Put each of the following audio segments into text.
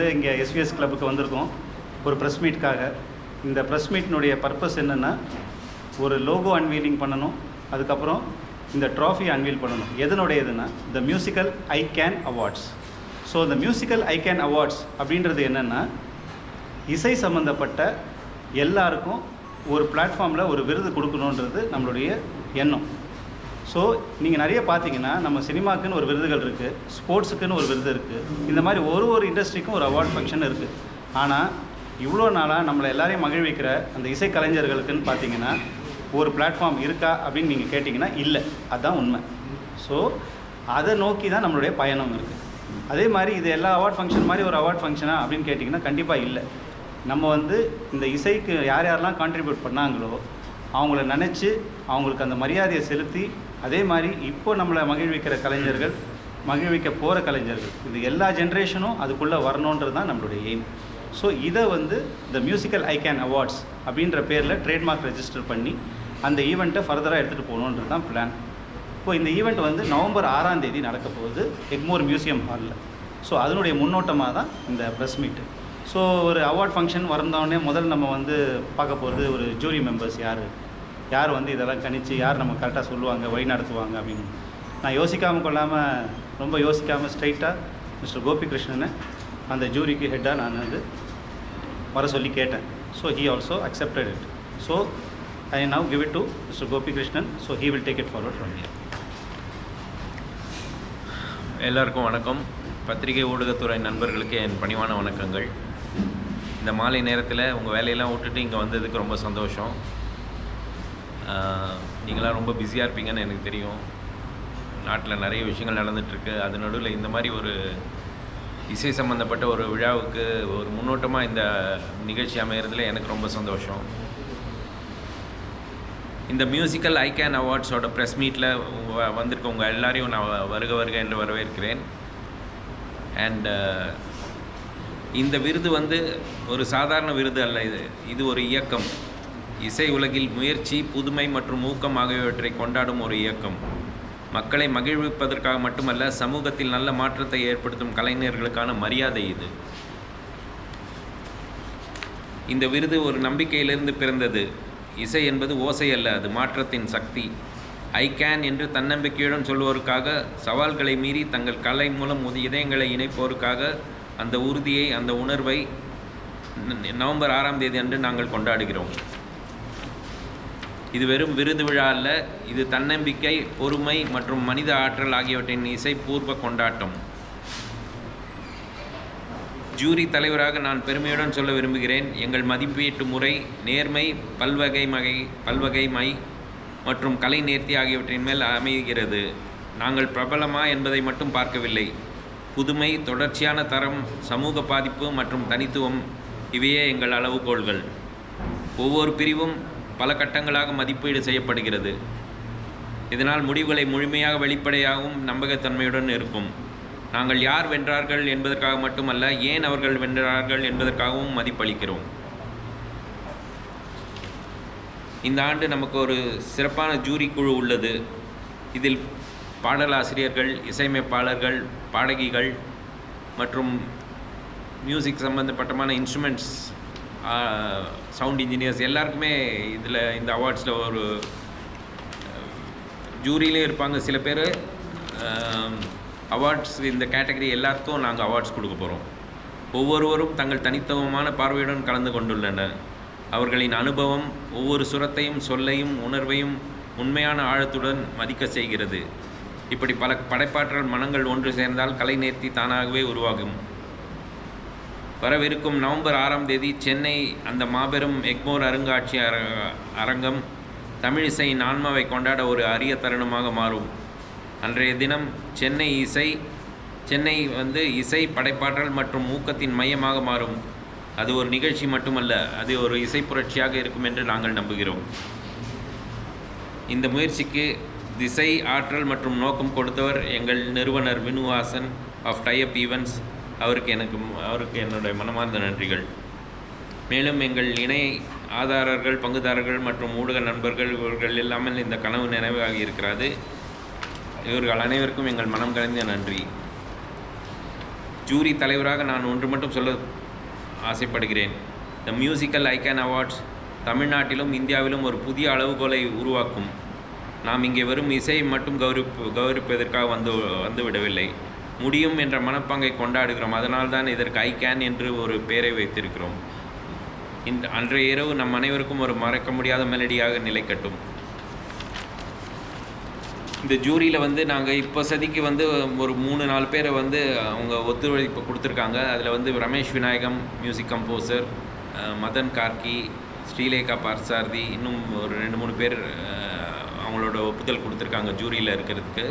வந்து இங்கே எஸ்விஎஸ் கிளப்புக்கு வந்திருக்கோம் ஒரு ப்ரெஸ் மீட்காக. இந்த ப்ரெஸ் மீட்னுடைய பர்பஸ் என்னென்னா, ஒரு லோகோ அன்வீலிங் பண்ணணும், அதுக்கப்புறம் இந்த ட்ராஃபி அன்வீல் பண்ணணும். எதனுடையதுன்னா the musical I can awards. So இந்த மியூசிக்கல் ஐ கேன் அவார்ட்ஸ் அப்படின்றது என்னென்னா, இசை சம்மந்தப்பட்ட எல்லாருக்கும் ஒரு பிளாட்ஃபார்மில் ஒரு விருது கொடுக்கணுன்றது நம்மளுடைய எண்ணம். ஸோ நீங்கள் நிறைய பார்த்தீங்கன்னா நம்ம சினிமாக்குன்னு ஒரு விருதுகள் இருக்குது, ஸ்போர்ட்ஸுக்குன்னு ஒரு விருது இருக்குது, இந்த மாதிரி ஒரு இண்டஸ்ட்ரிக்கும் ஒரு அவார்ட் ஃபங்க்ஷன் இருக்குது. ஆனால் இவ்வளோ நாளாக நம்மளை எல்லாரையும் மகிழ்விக்கிற அந்த இசை கலைஞர்களுக்குன்னு பார்த்தீங்கன்னா ஒரு பிளாட்ஃபார்ம் இருக்கா அப்படின்னு நீங்கள் கேட்டிங்கன்னா இல்லை, அதுதான் உண்மை. ஸோ அதை நோக்கி தான் நம்மளுடைய பயணம் இருக்குது. அதே மாதிரி இது எல்லா அவார்ட் ஃபங்க்ஷன் மாதிரி ஒரு அவார்ட் ஃபங்க்ஷனா அப்படின்னு கேட்டிங்கன்னா கண்டிப்பாக இல்லை. நம்ம வந்து இந்த இசைக்கு யார் யாரெல்லாம் கான்ட்ரிபியூட் பண்ணாங்களோ அவங்கள நினச்சி அவங்களுக்கு அந்த மரியாதையை செலுத்தி, அதே மாதிரி இப்போ நம்மளை மகிழ்விக்கிற கலைஞர்கள், மகிழ்விக்க போகிற கலைஞர்கள், இது எல்லா ஜென்ரேஷனும் அதுக்குள்ளே வரணுன்றது தான் நம்மளுடைய எய்ம். ஸோ இதை வந்து இந்த மியூசிக்கல் ஐ கேன் அவார்ட்ஸ் அப்படின்ற பேரில் ட்ரேட்மார்க் ரெஜிஸ்டர் பண்ணி அந்த ஈவெண்ட்டை ஃபர்தராக எடுத்துகிட்டு போகணுன்றது தான் பிளான். இப்போ இந்த ஈவெண்ட் வந்து நவம்பர் 6ஆம் தேதி நடக்க போகுது எக்மோர் மியூசியம் ஹாலில். ஸோ அதனுடைய முன்னோட்டமாக தான் இந்த ப்ரெஸ் மீட்டு. ஸோ ஒரு அவார்ட் ஃபங்க்ஷன் வந்தோடனே முதல் நம்ம வந்து பார்க்க போகிறது ஒரு ஜூரி மெம்பர்ஸ் யார் வந்து இதெல்லாம் கணிச்சு யார் நம்ம கரெக்டாக சொல்லுவாங்க, வழி நடத்துவாங்க அப்படின்னு. நான் யோசிக்காமல் கொள்ளாமல், ரொம்ப யோசிக்காமல் ஸ்ட்ரைட்டாக மிஸ்டர் கோபிகிருஷ்ணனை அந்த ஜூரிக்கு ஹெட்டாக நான் வந்து வர சொல்லி கேட்டேன். So he also accepted it. So I now give it to mister Gopikrishnan. So he will take it forward from here. எல்லாருக்கும் வணக்கம். பத்திரிகை ஊடகத்துறை நண்பர்களுக்கு என் பணிவான வணக்கங்கள். இந்த மாலை நேரத்தில் உங்கள் வேலையெல்லாம் விட்டுட்டு இங்கே வந்ததுக்கு ரொம்ப சந்தோஷம். நீங்களாம் ரொம்ப பிஸியாக இருப்பீங்கன்னு எனக்கு தெரியும். நாட்டில் நிறைய விஷயங்கள் நடந்துகிட்ருக்கு. அது நடுவில் இந்த மாதிரி ஒரு இசை சம்மந்தப்பட்ட ஒரு விழாவுக்கு ஒரு முன்னோட்டமாக இந்த நிகழ்ச்சி அமைகிறதுல எனக்கு ரொம்ப சந்தோஷம். இந்த மியூசிக்கல் ஐ கேன் அவார்ட்ஸோட ப்ரெஸ் மீட்டில் வந்திருக்கவங்க எல்லாரையும் நான் வருக என்று வரவேற்கிறேன். அண்ட் இந்த விருது வந்து ஒரு சாதாரண விருது அல்ல. இது ஒரு இயக்கம். இசை உலகில் முயற்சி, புதுமை மற்றும் ஊக்கம் ஆகியவற்றை கொண்டாடும் ஒரு இயக்கம். மக்களை மகிழ்விப்பதற்காக மட்டுமல்ல, சமூகத்தில் நல்ல மாற்றத்தை ஏற்படுத்தும் கலைஞர்களுக்கான மரியாதை இது. இந்த விருது ஒரு நம்பிக்கையிலிருந்து பிறந்தது. இசை என்பது ஓசை அல்ல, அது மாற்றத்தின் சக்தி. ஐ கேன் என்று தன்னம்பிக்கையுடன் சொல்வோருக்காக, சவால்களை மீறி தங்கள் கலை மூலம் இதயங்களை இணைப்போருக்காக அந்த உறுதியை, அந்த உணர்வை நவம்பர் 6ஆம் தேதி அன்று நாங்கள் கொண்டாடுகிறோம். இது வெறும் விருது விழா அல்ல, இது தன்னம்பிக்கை, பொறுமை மற்றும் மனித ஆற்றல் ஆகியவற்றின் இசைப்பூர்வ கொண்டாட்டம். ஜூரி தலைவராக நான் பெருமையுடன் சொல்ல விரும்புகிறேன், எங்கள் மதிப்பீட்டு முறை நேர்மை, பல்வகைமை மற்றும் கலை நேர்த்தி ஆகியவற்றின் மேல் அமைகிறது. நாங்கள் பிரபலமா என்பதை மட்டும் பார்க்கவில்லை. புதுமை, தொடர்ச்சியான தரம், சமூக பாதிப்பு மற்றும் தனித்துவம் இவையே எங்கள் அளவுகோல்கள். ஒவ்வொரு பிரிவும் பல கட்டங்களாக மதிப்பீடு செய்யப்படுகிறது. இதனால் முடிவுகளை முழுமையாக, வெளிப்படையாகவும் நம்பகத்தன்மையுடன் இருக்கும். நாங்கள் யார் வென்றார்கள் என்பதற்காக மட்டுமல்ல, ஏன் அவர்கள் வென்றார்கள் என்பதற்காகவும் மதிப்பளிக்கிறோம். இந்த ஆண்டு நமக்கு ஒரு சிறப்பான ஜூரி குழு உள்ளது. இதில் பாடலாசிரியர்கள், இசையமைப்பாளர்கள், பாடகிகள் மற்றும் மியூசிக் சம்பந்தப்பட்டமான இன்ஸ்ட்ருமெண்ட்ஸ், சவுண்ட் இன்ஜினியர்ஸ் எல்லாருக்குமே இதில் இந்த அவார்ட்ஸில் ஒரு ஜூரியிலே இருப்பாங்க. சில பேர் அவார்ட்ஸ் இந்த கேட்டகரி எல்லாத்துக்கும் நாங்கள் அவார்ட்ஸ் கொடுக்க போகிறோம். ஒவ்வொருவரும் தங்கள் தனித்துவமான பார்வையுடன் கலந்து கொண்டுள்ளனர். அவர்களின் அனுபவம் ஒவ்வொரு சுரத்தையும், சொல்லையும், உணர்வையும் உண்மையான ஆழத்துடன் மதிக்க செய்கிறது. இப்படி பல படைப்பாற்றல் மனங்கள் ஒன்று சேர்ந்தால் கலை நேர்த்தி தானாகவே உருவாகும். வரவிருக்கும் நவம்பர் 6ஆம் தேதி சென்னை அந்த மாபெரும் எக்மோர் அருங்காட்சிய அரங்கம் தமிழிசையின் ஆன்மாவை கொண்டாட ஒரு அரிய தருணமாக மாறும். அன்றைய தினம் சென்னை இசை, படைப்பாற்றல் மற்றும் ஊக்கத்தின் மையமாக மாறும். அது ஒரு நிகழ்ச்சி மட்டுமல்ல, அது ஒரு இசை புரட்சியாக இருக்கும் என்று நாங்கள் நம்புகிறோம். இந்த முயற்சிக்கு திசை, ஆற்றல் மற்றும் நோக்கம் கொடுத்தவர் எங்கள் நிறுவனர் வினுவாசன் ஆஃப் டைப் ஈவெண்ட்ஸ். அவருக்கு என்னுடைய மனமார்ந்த நன்றிகள். மேலும் எங்கள் இணை ஆதாரர்கள், பங்குதாரர்கள் மற்றும் ஊடக நண்பர்கள், இவர்கள் இல்லாமல் இந்த கனவு நினைவாகி இருக்கிறது. இவர்கள் அனைவருக்கும் எங்கள் மனம் கலந்த நன்றி. ஜூரி தலைவராக நான் ஒன்று மட்டும் சொல்ல ஆசைப்படுகிறேன். த மியூசிக்கல் ஐகான் அவார்ட்ஸ் தமிழ்நாட்டிலும் இந்தியாவிலும் ஒரு புதிய அளவுகோலை உருவாக்கும். நாம் இங்கே வெறும் இசையை மட்டும் கௌரவிப்பதற்காக வந்துவிடவில்லை, முடியும் என்ற மனப்பாங்கை கொண்டாடுகிறோம். அதனால்தான் இதற்கு ஐகேன் என்று ஒரு பெயரை வைத்திருக்கிறோம். அன்றைய இரவு நம் அனைவருக்கும் ஒரு மறக்க முடியாத மெலடியாக நிலைக்கட்டும். இந்த ஜூரியில் நாங்கள் இப்போ சதிக்கு ஒரு 3-4 பேரை அவங்க ஒத்துழைப்பு கொடுத்துருக்காங்க. அதில் ரமேஷ் விநாயகம் மியூசிக் கம்போசர், மதன் கார்கி, ஸ்ரீலேகா பார்சாரதி, இன்னும் ஒரு 2-3 பேர் அவங்களோட ஒப்புதல் கொடுத்துருக்காங்க ஜூரியில் இருக்கிறதுக்கு.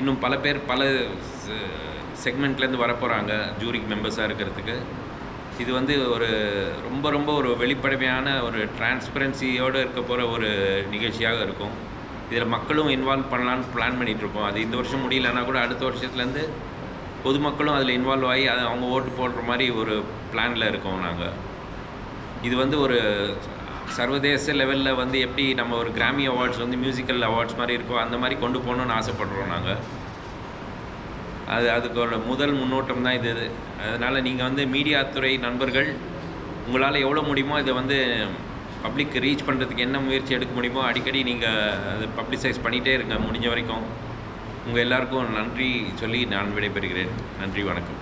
இன்னும் பல பேர் பல செக்மெண்ட்லேருந்து வரப்போகிறாங்க ஜூரி மெம்பர்ஸாக இருக்கிறதுக்கு. இது ஒரு ரொம்ப ரொம்ப ஒரு வெளிப்படையான ஒரு டிரான்ஸ்பரன்சியோடு இருக்க போகிற ஒரு நிகழ்ச்சியாக இருக்கும். இதில் மக்களும் இன்வால்வ் பண்ணலான்னு பிளான் பண்ணிகிட்ருக்கோம். அது இந்த வருஷம் முடியலன்னா கூட அடுத்த வருஷத்துலேருந்து பொதுமக்களும் அதில் இன்வால்வ் ஆகி அதை அவங்க ஓட்டு போடுற மாதிரி ஒரு பிளானில் இருக்கோம் நாங்கள். இது ஒரு சர்வதேச லெவலில் எப்படி நம்ம ஒரு கிராமி அவார்ட்ஸ் மியூசிக்கல் அவார்ட்ஸ் மாதிரி இருக்கோ அந்த மாதிரி கொண்டு போகணுன்னு ஆசைப்படுறோம் நாங்கள். அதுக்கோட முதல் முன்னோட்டம் தான் இது. அதனால் நீங்கள் மீடியா துறை நண்பர்கள் உங்களால் எவ்வளோ முடியுமோ இதை பப்ளிக் ரீச் பண்ணுறதுக்கு என்ன முயற்சி எடுக்க முடியுமோ அடிக்கடி நீங்கள் அதை பப்ளிசைஸ் பண்ணிகிட்டே இருங்க முடிஞ்ச வரைக்கும். உங்கள் எல்லாருக்கும் நன்றி சொல்லி நான் விடைபெறுகிறேன். நன்றி, வணக்கம்.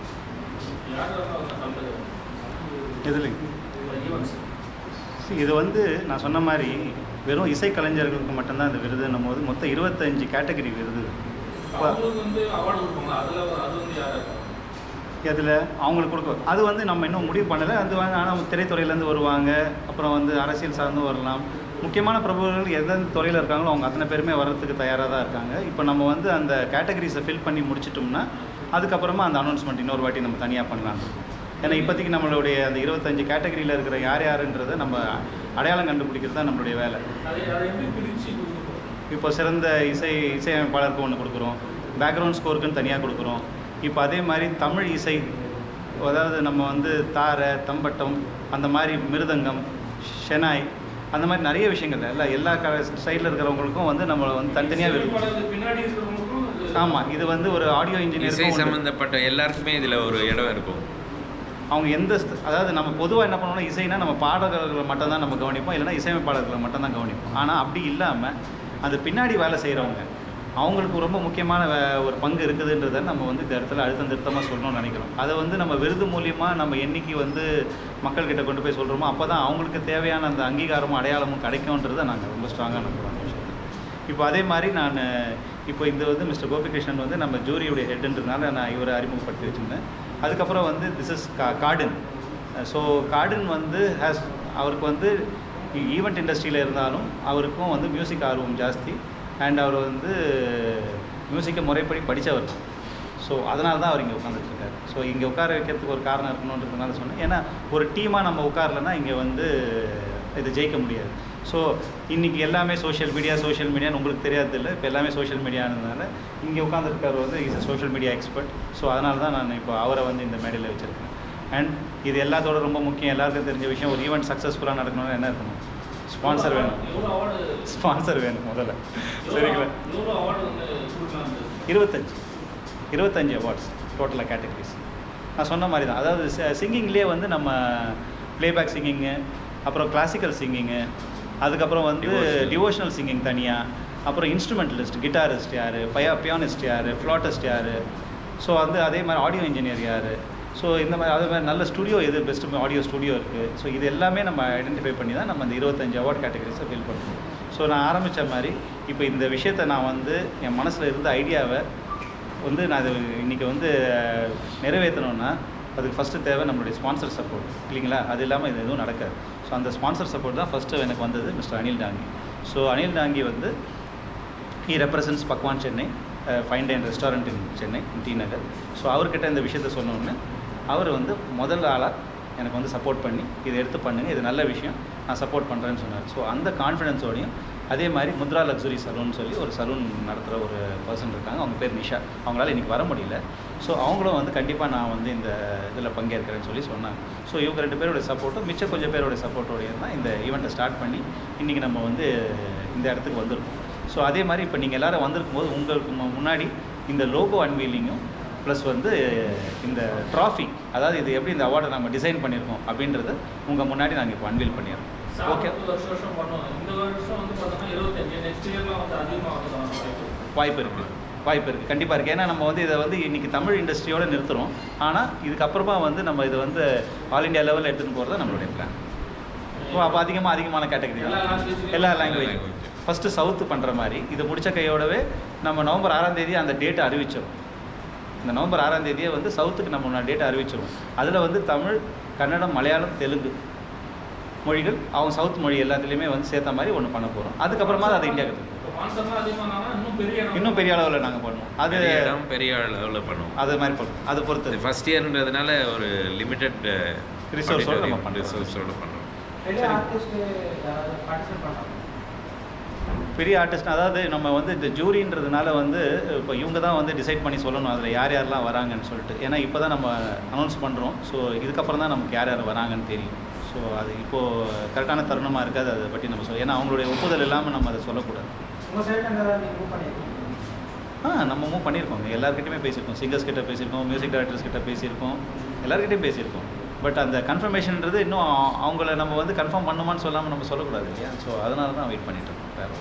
இது நான் சொன்ன மாதிரி வெறும் இசைக்கலைஞர்களுக்கு மட்டும்தான் இந்த விருதுன்னும் போது மொத்தம் 25 கேட்டகரி விருது. அதில் அவங்களுக்கு கொடுக்கும். அது நம்ம இன்னும் முடிவு பண்ணலை. அது ஆனால் திரைத்துறையிலேருந்து வருவாங்க, அப்புறம் அரசியல் சார்ந்தும் வரலாம். முக்கியமான பிரபுகள் எந்தெந்த துறையில் இருக்காங்களோ அவங்க அத்தனை பேருமே வர்றதுக்கு தயாராக தான் இருக்காங்க. இப்போ நம்ம அந்த கேட்டகரிஸை ஃபில் பண்ணி முடிச்சிட்டோம்னா அதுக்கப்புறமா அந்த அனௌன்ஸ்மெண்ட் இன்னொரு வாட்டி நம்ம தனியாக பண்ணலாம். ஏன்னா இப்போதைக்கு நம்மளுடைய அந்த 25 கேட்டகரியில் இருக்கிற யாருன்றதை நம்ம அடையாளம் கண்டுபிடிக்கிறது தான் நம்மளுடைய வேலை. இப்போ சிறந்த இசையமைப்பாளருக்கு ஒன்று கொடுக்குறோம், பேக்ரவுண்ட் ஸ்கோருக்குன்னு தனியாக கொடுக்குறோம். இப்போ அதே மாதிரி தமிழ் இசை, அதாவது நம்ம தாரை, தம்பட்டம், அந்த மாதிரி மிருதங்கம், ஷெனாய், அந்த மாதிரி நிறைய விஷயங்கள் எல்லா சைடில் இருக்கிறவங்களுக்கும் நம்மளை தனித்தனியாக ஆமாம். இது ஒரு ஆடியோ இன்ஜினியர் சம்மந்தப்பட்ட எல்லாருக்குமே இதில் ஒரு இடம் இருக்கும். அவங்க அதாவது நம்ம பொதுவாக என்ன பண்ணோம்னா இசைனா நம்ம பாடகர்களை மட்டும்தான் நம்ம கவனிப்போம், இல்லைனா இசையமைப்பாளர்களை மட்டும்தான் கவனிப்போம். ஆனால் அப்படி இல்லாமல் அது பின்னாடி வேலை செய்கிறவங்க அவங்களுக்கு ரொம்ப முக்கியமான ஒரு பங்கு இருக்குதுன்றதை நம்ம இந்த இடத்துல அழுத்தம் திருத்தமாக சொல்லணும்னு நினைக்கிறோம். அதை நம்ம விருது மூலியமாக நம்ம என்றைக்கு மக்கள்கிட்ட கொண்டு போய் சொல்கிறோமோ அப்போ தான் அவங்களுக்கு தேவையான அந்த அங்கீகாரமும் அடையாளமும் கிடைக்கும்ன்றதை நாங்கள் ரொம்ப ஸ்ட்ராங்காக நம்புகிறோம் அந்த விஷயத்தில். இப்போ அதே மாதிரி நான் இப்போ இந்த மிஸ்டர் கோபிகிருஷ்ணன் நம்ம ஜூரியுடைய ஹெட்டுன்றதுனால நான் இவரை அறிமுகப்படுத்தி வச்சுருந்தேன். அதுக்கப்புறம் this is garden. So garden அவருக்கு ஈவெண்ட் இண்டஸ்ட்ரியில் இருந்தாலும் அவருக்கும் மியூசிக் ஆர்வம் ஜாஸ்தி. அண்ட் அவர் மியூசிக்கை முறைப்படி படித்தவர். ஸோ அதனால தான் அவர் இங்கே உட்காந்துட்ருக்காரு. ஸோ இங்கே உட்கார வைக்கிறதுக்கு ஒரு காரணம் இருக்கணுன்றதுனால சொன்னேன். ஏன்னா ஒரு டீமாக நம்ம உட்காரலன்னா இங்கே இது ஜெயிக்க முடியாது. ஸோ இன்றைக்கி எல்லாமே சோஷியல் மீடியான்னு உங்களுக்கு தெரியாது இல்லை. இப்போ எல்லாமே சோஷியல் மீடியானதுனால இங்கே உட்காந்துருக்கார் is a social media expert. So அதனால தான் நான் இப்போ அவரை இந்த மேடையில் வச்சுருக்கேன். அண்ட் இது எல்லாத்தோட ரொம்ப முக்கியம், எல்லாருக்கும் தெரிஞ்ச விஷயம், ஒரு ஈவெண்ட் சக்ஸஸ்ஃபுல்லாக நடக்கணும்னு என்ன இருக்கணும்? ஸ்பான்சர் வேணும் முதல்ல. சரிங்களா? 25 அவார்ட்ஸ் டோட்டலாக கேட்டகரிஸ். நான் சொன்ன மாதிரி தான். அதாவது சிங்கிங்லேயே நம்ம ப்ளேபேக் சிங்கிங்கு, அப்புறம் கிளாசிக்கல் சிங்கிங்கு, அதுக்கப்புறம் டிவோஷனல் சிங்கிங் தனியாக, அப்புறம் இன்ஸ்ட்ருமெண்டலிஸ்ட், கிட்டாரிஸ்ட் யார், பியானிஸ்ட் யார், ஃப்ளாட்டிஸ்ட் யார், ஸோ அதே மாதிரி ஆடியோ இன்ஜினியர் யார், ஸோ இந்த மாதிரி அதே மாதிரி நல்ல ஸ்டுடியோ எது பெஸ்ட்டு ஆடியோ ஸ்டுடியோ இருக்குது. ஸோ இது எல்லாமே நம்ம ஐடென்டிஃபை பண்ணி தான் நம்ம அந்த 25 அவார்ட் கேட்டகரிஸை ஃபில் பண்ணுறோம். ஸோ நான் ஆரம்பித்த மாதிரி இப்போ இந்த விஷயத்தை நான் என் மனசில் இருந்த ஐடியாவை நான் அது இன்றைக்கி நிறைவேற்றணுன்னா அதுக்கு ஃபஸ்ட்டு தேவை நம்மளுடைய ஸ்பான்சர் சப்போர்ட் இல்லைங்களா? அது இல்லாமல் இது எதுவும் நடக்காது. ஸோ அந்த ஸ்பான்சர் சப்போர்ட் தான் ஃபஸ்ட்டு எனக்கு வந்தது mister Anil Dangi. So Anil Dangi he represents Bhagwan Chennai, fine dine restaurant in Chennai, T Nagar. So அவர்கிட்ட இந்த விஷயத்த சொன்னோன்னே அவர் முதல் ஆளாக எனக்கு சப்போர்ட் பண்ணி இதை எடுத்து பண்ணுங்கள், இது நல்ல விஷயம், நான் சப்போர்ட் பண்ணுறேன்னு சொன்னார். ஸோ அந்த கான்ஃபிடென்ஸோடையும் அதே மாதிரி முத்ரா லக்ஸுரி சலூன் சொல்லி ஒரு சலூன் நடத்துகிற ஒரு பர்சன் இருக்காங்க. அவங்க பேர் நிஷா. அவங்களால இன்றைக்கி வர முடியல. ஸோ அவங்களும் கண்டிப்பாக நான் இந்த இதில் பங்கேற்கிறேன்னு சொல்லி சொன்னாங்க. ஸோ இவங்க 2 பேரோடைய சப்போர்ட்டும் மிச்சம் கொஞ்சம் பேரோடைய சப்போர்ட்டோடைய தான் இந்த ஈவெண்ட்டை ஸ்டார்ட் பண்ணி இன்றைக்கி நம்ம இந்த இடத்துக்கு வந்திருக்கோம். ஸோ அதே மாதிரி இப்போ நீங்கள் எல்லோரும் வந்திருக்கும் போது உங்களுக்கு முன்னாடி இந்த லோகோ அன்வீலிங்கும் ப்ளஸ் வந்து இந்த ட்ராஃபி, அதாவது இது எப்படி இந்த அவார்டை நம்ம டிசைன் பண்ணியிருக்கோம் அப்படின்றது உங்கள் முன்னாடி நாங்கள் இப்போ அன்வீல் பண்ணிடுறோம். ஓகே, வருஷம் பண்ணுவோம். இந்த வருஷம் வந்து பார்த்தோம்னா 25, நெக்ஸ்ட் இயர்லாம் வந்து அதிகமாக வந்து வாய்ப்பு இருக்குது, கண்டிப்பாக இருக்குது. ஏன்னா நம்ம வந்து இதை வந்து இன்றைக்கி தமிழ் இண்டஸ்ட்ரியோடு நிறுத்துகிறோம். ஆனால் இதுக்கப்புறமா வந்து நம்ம இதை வந்து ஆல் இண்டியா லெவலில் எடுத்துகிட்டு போகிறது தான் நம்மளுடைய பிளான். அப்போ அதிகமான கேட்டகரி எல்லா லாங்குவேஜ் ஃபஸ்ட்டு சவுத்து பண்ணுற மாதிரி இது முடித்த கையோடவே நம்ம நவம்பர் 6ஆம் தேதி அந்த டேட்டை அறிவிச்சிடும். இந்த நவம்பர் 6ஆம் தேதியே வந்து சவுத்துக்கு நம்ம டேட்டை அறிவிச்சிடும். அதில் வந்து தமிழ், கன்னடம், மலையாளம், தெலுங்கு மொழிகள் அவங்க சவுத் மொழி எல்லாத்துலேயுமே வந்து சேர்த்த மாதிரி ஒன்று பண்ண போகிறோம். அதுக்கப்புறமா தான் அது இந்தியாவுக்கு இன்னும் பெரிய அளவில் நாங்கள் பண்ணுவோம். அது பெரிய அளவில் பண்ணுவோம். அது மாதிரி பண்ணுவோம். அது பொறுத்து ஃபஸ்ட் இயர்ன்றதுனால ஒரு லிமிட்டட் ரிசோர்ஸோடு நம்ம பண்ணுறோம். பெரிய ஆர்டிஸ்ட் அதாவது நம்ம வந்து இந்த ஜூரின்றதுனால வந்து இப்போ இவங்க தான் வந்து டிசைட் பண்ணி சொல்லணும் அதில் யார் யாரெல்லாம் வராங்கன்னு சொல்லிட்டு. ஏன்னா இப்போ தான் நம்ம அனௌன்ஸ் பண்ணுறோம். ஸோ இதுக்கப்புறம் தான் நமக்கு யார் யார் வராங்கன்னு தெரியும். ஸோ அது இப்போது கரெக்டான தருணமாக இருக்காது அதை பற்றி நம்ம ஏன்னா அவங்களுடைய ஒப்புதல் இல்லாமல் நம்ம அதை சொல்லக்கூடாது. நம்ம மூவ் பண்ணியிருக்கோம். எல்லாருக்கிட்டையுமே பேசியிருக்கோம். சிங்கர்ஸ் கிட்ட பேசியிருக்கோம், மியூசிக் டைரக்டர்ஸ் கிட்ட பேசியிருக்கோம், எல்லாருக்கிட்டையும் பேசியிருக்கோம். பட் அந்த கன்ஃபர்மேஷன்ன்றது இன்னும் அவங்கள நம்ம வந்து கன்ஃபார்ம் பண்ணுமான்னு சொல்லாமல் நம்ம சொல்லக்கூடாது இல்லையா? ஸோ அதனால தான் வெயிட் பண்ணிகிட்டு இருக்கோம். வேறு